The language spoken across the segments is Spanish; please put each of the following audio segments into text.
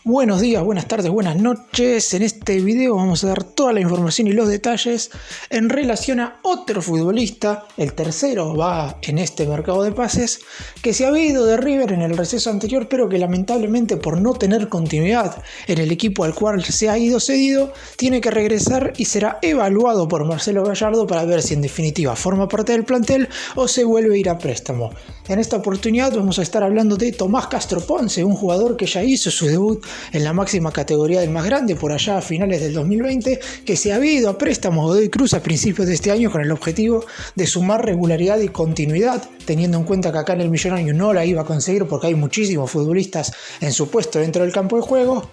Buenos días, buenas tardes, buenas noches. En este video vamos a dar toda la información y los detalles en relación a otro futbolista, el tercero va en este mercado de pases, que se había ido de River en el receso anterior, pero que lamentablemente por no tener continuidad en el equipo al cual se ha ido cedido, tiene que regresar y será evaluado por Marcelo Gallardo para ver si en definitiva forma parte del plantel o se vuelve a ir a préstamo. En esta oportunidad vamos a estar hablando de Tomás Castro Ponce, un jugador que ya hizo su debut en la máxima categoría del más grande por allá a finales del 2020, que se había ido a préstamo a Godoy Cruz a principios de este año con el objetivo de sumar regularidad y continuidad, teniendo en cuenta que acá en el Millonario no la iba a conseguir porque hay muchísimos futbolistas en su puesto dentro del campo de juego.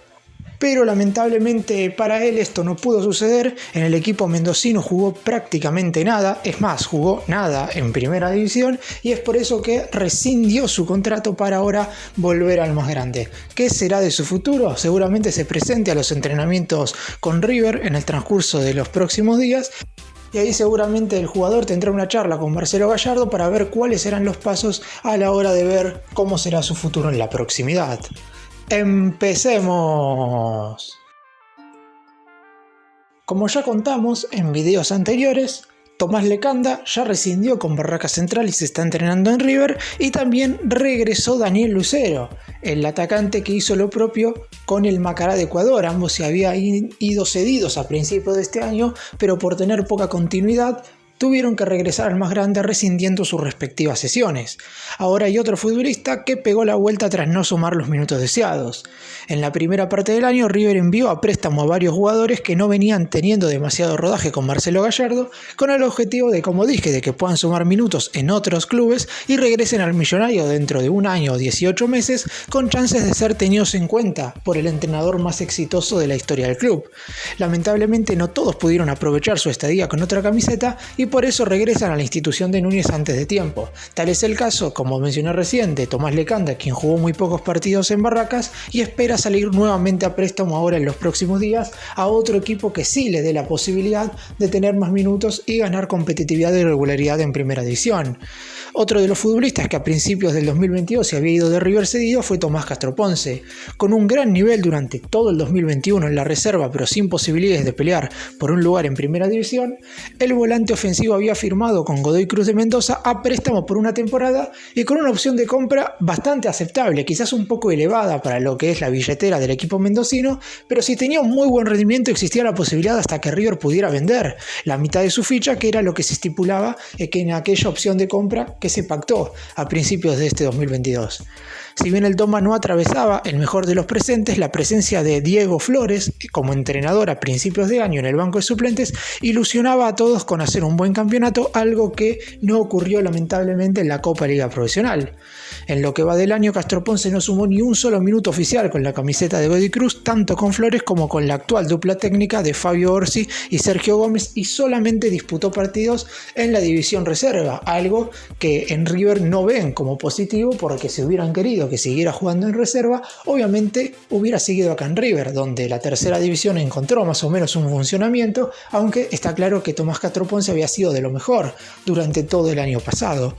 Pero lamentablemente para él esto no pudo suceder. En el equipo mendocino jugó prácticamente nada, es más, jugó nada en primera división, y es por eso que rescindió su contrato para ahora volver al más grande. ¿Qué será de su futuro? Seguramente se presente a los entrenamientos con River en el transcurso de los próximos días, y ahí seguramente el jugador tendrá una charla con Marcelo Gallardo para ver cuáles serán los pasos a la hora de ver cómo será su futuro en la proximidad. ¡Empecemos! Como ya contamos en videos anteriores, Tomás Lecanda ya rescindió con Barraca Central y se está entrenando en River, y también regresó Daniel Lucero, el atacante que hizo lo propio con el Macará de Ecuador. Ambos se habían ido cedidos a principios de este año, pero por tener poca continuidad tuvieron que regresar al más grande rescindiendo sus respectivas sesiones. Ahora hay otro futbolista que pegó la vuelta tras no sumar los minutos deseados. En la primera parte del año, River envió a préstamo a varios jugadores que no venían teniendo demasiado rodaje con Marcelo Gallardo, con el objetivo de, como dije, de que puedan sumar minutos en otros clubes y regresen al Millonario dentro de un año o 18 meses, con chances de ser tenidos en cuenta por el entrenador más exitoso de la historia del club. Lamentablemente no todos pudieron aprovechar su estadía con otra camiseta y por eso regresan a la institución de Núñez antes de tiempo. Tal es el caso, como mencioné recién, de Tomás Lecanda, quien jugó muy pocos partidos en Barracas y espera salir nuevamente a préstamo ahora en los próximos días a otro equipo que sí le dé la posibilidad de tener más minutos y ganar competitividad y regularidad en primera división. Otro de los futbolistas que a principios del 2022 se había ido de River cedido fue Tomás Castro Ponce. Con un gran nivel durante todo el 2021 en la reserva, pero sin posibilidades de pelear por un lugar en primera división, el volante ofensivo había firmado con Godoy Cruz de Mendoza a préstamo por una temporada y con una opción de compra bastante aceptable, quizás un poco elevada para lo que es la billetera del equipo mendocino, pero si tenía un muy buen rendimiento existía la posibilidad hasta que River pudiera vender la mitad de su ficha, que era lo que se estipulaba que en aquella opción de compra que se pactó a principios de este 2022. Si bien el Toma no atravesaba el mejor de los presentes, la presencia de Diego Flores como entrenador a principios de año en el banco de suplentes ilusionaba a todos con hacer un buen campeonato, algo que no ocurrió lamentablemente en la Copa Liga Profesional. En lo que va del año, Castro Ponce no sumó ni un solo minuto oficial con la camiseta de Godoy Cruz, tanto con Flores como con la actual dupla técnica de Fabio Orsi y Sergio Gómez, y solamente disputó partidos en la división reserva, algo que en River no ven como positivo, porque si hubieran querido que siguiera jugando en reserva, obviamente hubiera seguido acá en River, donde la tercera división encontró más o menos un funcionamiento, aunque está claro que Tomás Castro Ponce había sido de lo mejor durante todo el año pasado.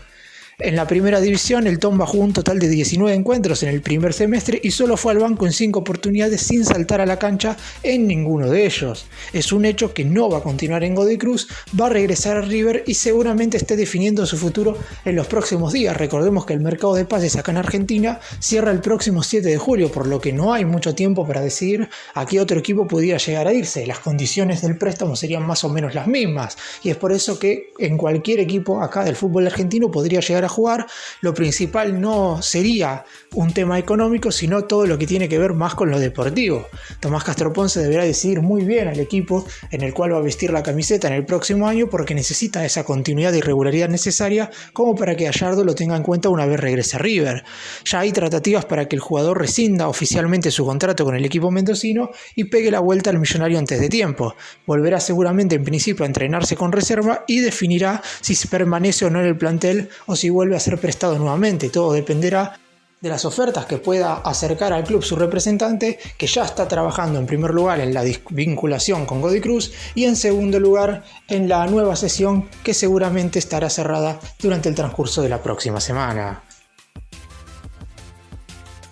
En la primera división, el Tomba jugó un total de 19 encuentros en el primer semestre y solo fue al banco en 5 oportunidades sin saltar a la cancha en ninguno de ellos. Es un hecho que no va a continuar en Godoy Cruz, va a regresar a River y seguramente esté definiendo su futuro en los próximos días. Recordemos que el mercado de pases acá en Argentina cierra el próximo 7 de julio, por lo que no hay mucho tiempo para decidir a qué otro equipo pudiera llegar a irse. Las condiciones del préstamo serían más o menos las mismas y es por eso que en cualquier equipo acá del fútbol argentino podría llegar a jugar. Lo principal no sería un tema económico, sino todo lo que tiene que ver más con lo deportivo. Tomás Castro Ponce deberá decidir muy bien al equipo en el cual va a vestir la camiseta en el próximo año, porque necesita esa continuidad y regularidad necesaria como para que Gallardo lo tenga en cuenta una vez regrese a River. Ya hay tratativas para que el jugador rescinda oficialmente su contrato con el equipo mendocino y pegue la vuelta al Millonario antes de tiempo. Volverá seguramente en principio a entrenarse con reserva y definirá si se permanece o no en el plantel o si vuelve a ser prestado nuevamente. Todo dependerá de las ofertas que pueda acercar al club su representante, que ya está trabajando en primer lugar en la vinculación con Godoy Cruz y en segundo lugar en la nueva sesión que seguramente estará cerrada durante el transcurso de la próxima semana.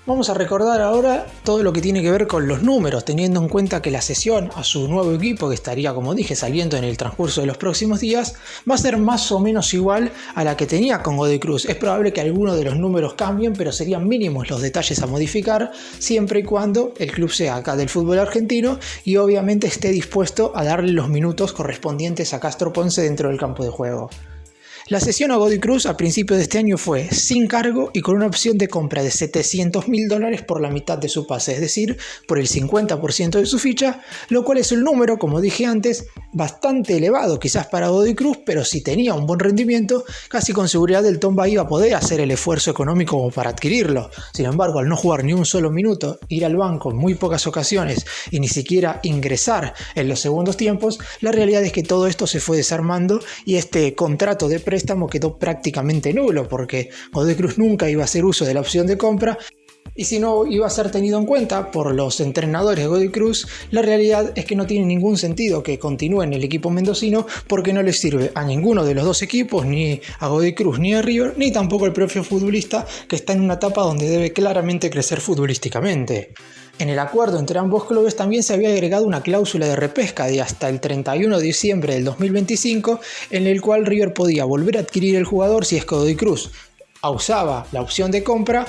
Vamos a recordar ahora todo lo que tiene que ver con los números, teniendo en cuenta que la cesión a su nuevo equipo, que estaría, como dije, saliendo en el transcurso de los próximos días, va a ser más o menos igual a la que tenía con Godoy Cruz. Es probable que algunos de los números cambien, pero serían mínimos los detalles a modificar, siempre y cuando el club sea acá del fútbol argentino y obviamente esté dispuesto a darle los minutos correspondientes a Castro Ponce dentro del campo de juego. La cesión a Godoy Cruz a principios de este año fue sin cargo y con una opción de compra de $700.000 por la mitad de su pase, es decir, por el 50% de su ficha, lo cual es un número, como dije antes, bastante elevado quizás para Godoy Cruz, pero si tenía un buen rendimiento, casi con seguridad el Tomba iba a poder hacer el esfuerzo económico como para adquirirlo. Sin embargo, al no jugar ni un solo minuto, ir al banco en muy pocas ocasiones y ni siquiera ingresar en los segundos tiempos, la realidad es que todo esto se fue desarmando y este contrato de préstamo quedó prácticamente nulo porque Godoy Cruz nunca iba a hacer uso de la opción de compra y si no iba a ser tenido en cuenta por los entrenadores de Godoy Cruz, la realidad es que no tiene ningún sentido que continúe en el equipo mendocino porque no le sirve a ninguno de los dos equipos, ni a Godoy Cruz ni a River, ni tampoco al propio futbolista que está en una etapa donde debe claramente crecer futbolísticamente. En el acuerdo entre ambos clubes también se había agregado una cláusula de repesca de hasta el 31 de diciembre del 2025 en el cual River podía volver a adquirir el jugador si es que Godoy Cruz usaba la opción de compra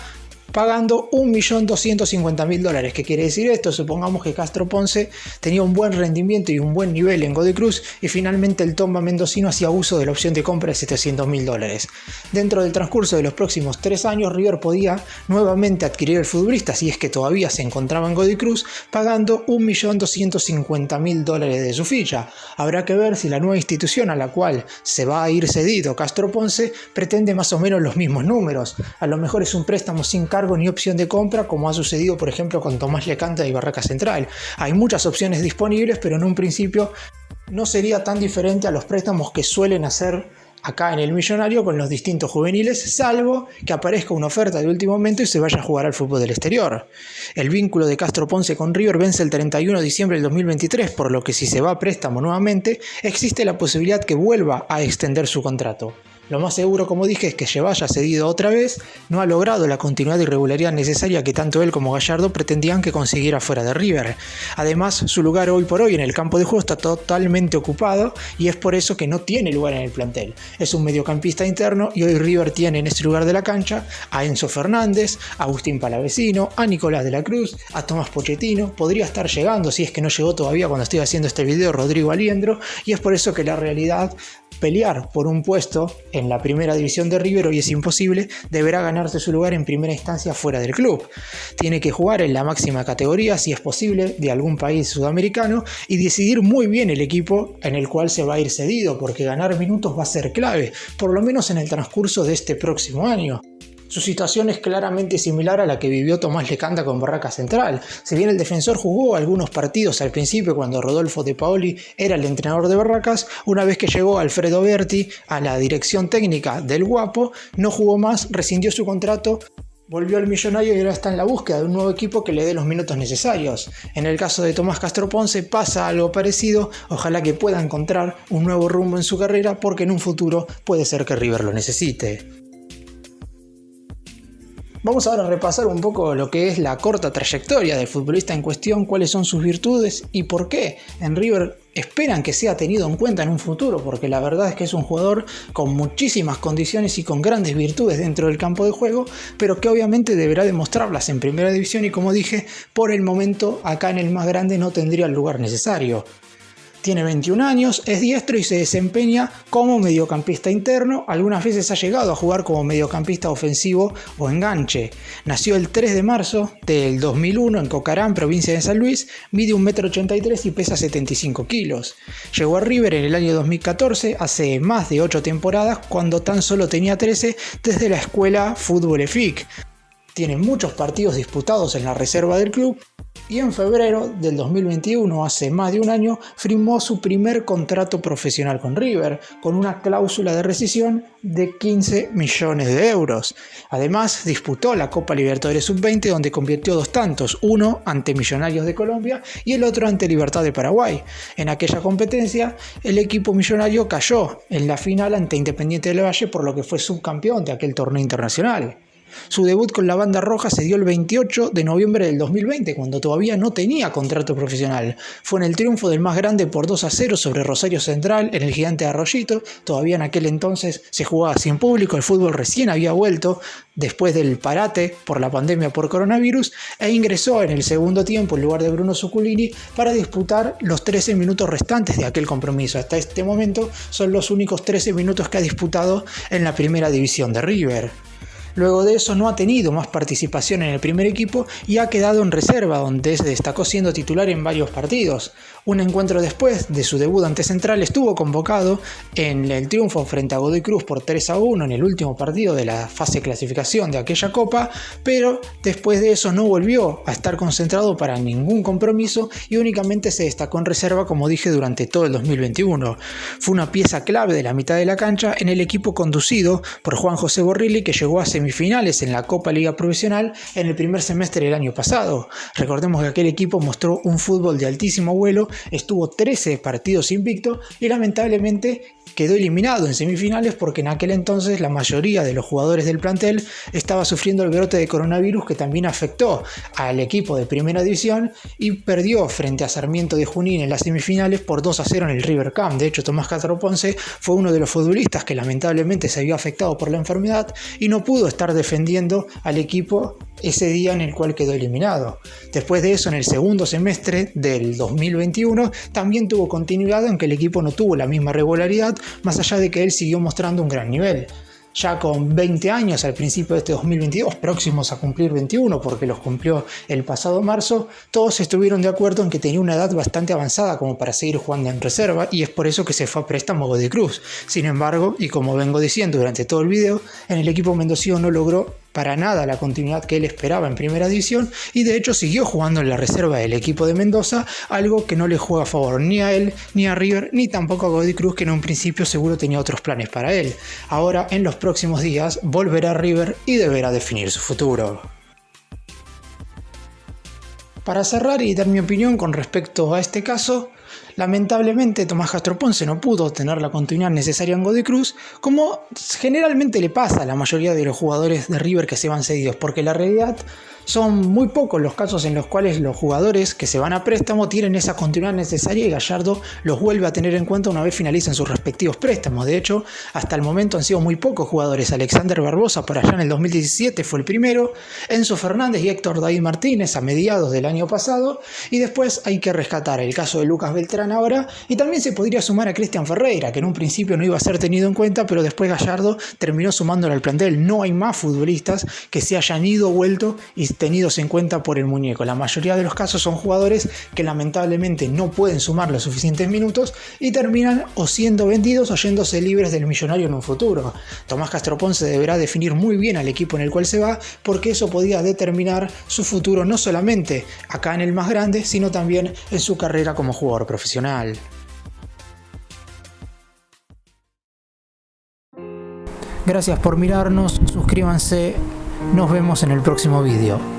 pagando $1.250.000. ¿Qué quiere decir esto? Supongamos que Castro Ponce tenía un buen rendimiento y un buen nivel en Godoy Cruz y finalmente el Tomba mendocino hacía uso de la opción de compra de $700.000. Dentro del transcurso de los próximos 3 años, River podía nuevamente adquirir el futbolista si es que todavía se encontraba en Godoy Cruz, pagando $1.250.000 de su ficha. Habrá que ver si la nueva institución a la cual se va a ir cedido Castro Ponce pretende más o menos los mismos números. A lo mejor es un préstamo sin cargo ni opción de compra, como ha sucedido por ejemplo con Tomás Lecanda y Barraca Central. Hay muchas opciones disponibles, pero en un principio no sería tan diferente a los préstamos que suelen hacer acá en el Millonario con los distintos juveniles, salvo que aparezca una oferta de último momento y se vaya a jugar al fútbol del exterior. El vínculo de Castro Ponce con River vence el 31 de diciembre del 2023, por lo que si se va a préstamo nuevamente, existe la posibilidad que vuelva a extender su contrato. Lo más seguro, como dije, es que se vaya cedido otra vez, no ha logrado la continuidad y regularidad necesaria que tanto él como Gallardo pretendían que consiguiera fuera de River. Además, su lugar hoy por hoy en el campo de juego está totalmente ocupado y es por eso que no tiene lugar en el plantel. Es un mediocampista interno y hoy River tiene en ese lugar de la cancha a Enzo Fernández, a Agustín Palavecino, a Nicolás de la Cruz, a Tomás Pochettino, podría estar llegando, si es que no llegó todavía cuando estoy haciendo este video, Rodrigo Aliendro, y es por eso que la realidad, pelear por un puesto en la primera división de River hoy es imposible, deberá ganarse su lugar en primera instancia fuera del club. Tiene que jugar en la máxima categoría, si es posible, de algún país sudamericano y decidir muy bien el equipo en el cual se va a ir cedido, porque ganar minutos va a ser clave, por lo menos en el transcurso de este próximo año. Su situación es claramente similar a la que vivió Tomás Lecanda con Barraca Central. Si bien el defensor jugó algunos partidos al principio cuando Rodolfo De Paoli era el entrenador de Barracas, una vez que llegó Alfredo Berti a la dirección técnica del Guapo, no jugó más, rescindió su contrato, volvió al Millonario y ahora está en la búsqueda de un nuevo equipo que le dé los minutos necesarios. En el caso de Tomás Castro Ponce pasa algo parecido, ojalá que pueda encontrar un nuevo rumbo en su carrera porque en un futuro puede ser que River lo necesite. Vamos ahora a repasar un poco lo que es la corta trayectoria del futbolista en cuestión, cuáles son sus virtudes y por qué en River esperan que sea tenido en cuenta en un futuro, porque la verdad es que es un jugador con muchísimas condiciones y con grandes virtudes dentro del campo de juego, pero que obviamente deberá demostrarlas en primera división y, como dije, por el momento acá en el más grande no tendría el lugar necesario. Tiene 21 años, es diestro y se desempeña como mediocampista interno. Algunas veces ha llegado a jugar como mediocampista ofensivo o enganche. Nació el 3 de marzo del 2001 en Cocarán, provincia de San Luis. Mide 1,83 m y pesa 75 kilos. Llegó a River en el año 2014, hace más de 8 temporadas, cuando tan solo tenía 13, desde la escuela Fútbol EFIC. Tiene muchos partidos disputados en la reserva del club. Y en febrero del 2021, hace más de un año, firmó su primer contrato profesional con River, con una cláusula de rescisión de 15 millones de euros. Además, disputó la Copa Libertadores Sub-20, donde convirtió 2 tantos, uno ante Millonarios de Colombia y el otro ante Libertad de Paraguay. En aquella competencia, el equipo millonario cayó en la final ante Independiente del Valle, por lo que fue subcampeón de aquel torneo internacional. Su debut con la banda roja se dio el 28 de noviembre del 2020, cuando todavía no tenía contrato profesional. Fue en el triunfo del más grande por 2-0 sobre Rosario Central en el Gigante de Arroyito. Todavía en aquel entonces se jugaba sin público, el fútbol recién había vuelto después del parate por la pandemia por coronavirus, e ingresó en el segundo tiempo en lugar de Bruno Zuculini para disputar los 13 minutos restantes de aquel compromiso. Hasta este momento son los únicos 13 minutos que ha disputado en la primera división de River. Luego de eso no ha tenido más participación en el primer equipo y ha quedado en reserva, donde se destacó siendo titular en varios partidos. Un encuentro después de su debut ante Central estuvo convocado en el triunfo frente a Godoy Cruz por 3-1 en el último partido de la fase de clasificación de aquella copa, pero después de eso no volvió a estar concentrado para ningún compromiso y únicamente se destacó en reserva, como dije, durante todo el 2021. Fue una pieza clave de la mitad de la cancha en el equipo conducido por Juan José Borrilli, que llegó a semifinales en la Copa Liga Profesional en el primer semestre del año pasado. Recordemos que aquel equipo mostró un fútbol de altísimo vuelo, estuvo 13 partidos invicto y lamentablemente quedó eliminado en semifinales porque en aquel entonces la mayoría de los jugadores del plantel estaba sufriendo el brote de coronavirus, que también afectó al equipo de primera división, y perdió frente a Sarmiento de Junín en las semifinales por 2-0 en el River Camp. De hecho, Tomás Castro Ponce fue uno de los futbolistas que lamentablemente se vio afectado por la enfermedad y no pudo estar defendiendo al equipo ese día en el cual quedó eliminado. Después de eso, en el segundo semestre del 2021 también tuvo continuidad, aunque el equipo no tuvo la misma regularidad, más allá de que él siguió mostrando un gran nivel. Ya con 20 años al principio de este 2022, próximos a cumplir 21 porque los cumplió el pasado marzo, todos estuvieron de acuerdo en que tenía una edad bastante avanzada como para seguir jugando en reserva, y es por eso que se fue a préstamo a Godoy Cruz. Sin embargo, y como vengo diciendo durante todo el video, en el equipo mendocino no logró para nada la continuidad que él esperaba en primera división, y de hecho siguió jugando en la reserva del equipo de Mendoza, algo que no le juega a favor ni a él, ni a River, ni tampoco a Godoy Cruz, que en un principio seguro tenía otros planes para él. Ahora, en los próximos días, volverá a River y deberá definir su futuro. Para cerrar y dar mi opinión con respecto a este caso, lamentablemente Tomás Castro Ponce no pudo tener la continuidad necesaria en Godoy Cruz, como generalmente le pasa a la mayoría de los jugadores de River que se van cedidos, porque la realidad son muy pocos los casos en los cuales los jugadores que se van a préstamo tienen esa continuidad necesaria y Gallardo los vuelve a tener en cuenta una vez finalicen sus respectivos préstamos. De hecho, hasta el momento han sido muy pocos jugadores. Alexander Barbosa por allá en el 2017 fue el primero, Enzo Fernández y Héctor David Martínez a mediados del año pasado, y después hay que rescatar el caso de Lucas Beltrán ahora, y también se podría sumar a Cristian Ferreira, que en un principio no iba a ser tenido en cuenta, pero después Gallardo terminó sumándolo al plantel. No hay más futbolistas que se hayan ido, vuelto y tenidos en cuenta por el muñeco. La mayoría de los casos son jugadores que lamentablemente no pueden sumar los suficientes minutos y terminan o siendo vendidos o yéndose libres del Millonario en un futuro. Tomás Castro Ponce deberá definir muy bien al equipo en el cual se va, porque eso podría determinar su futuro no solamente acá en el más grande, sino también en su carrera como jugador profesional. Gracias por mirarnos, suscríbanse, nos vemos en el próximo vídeo.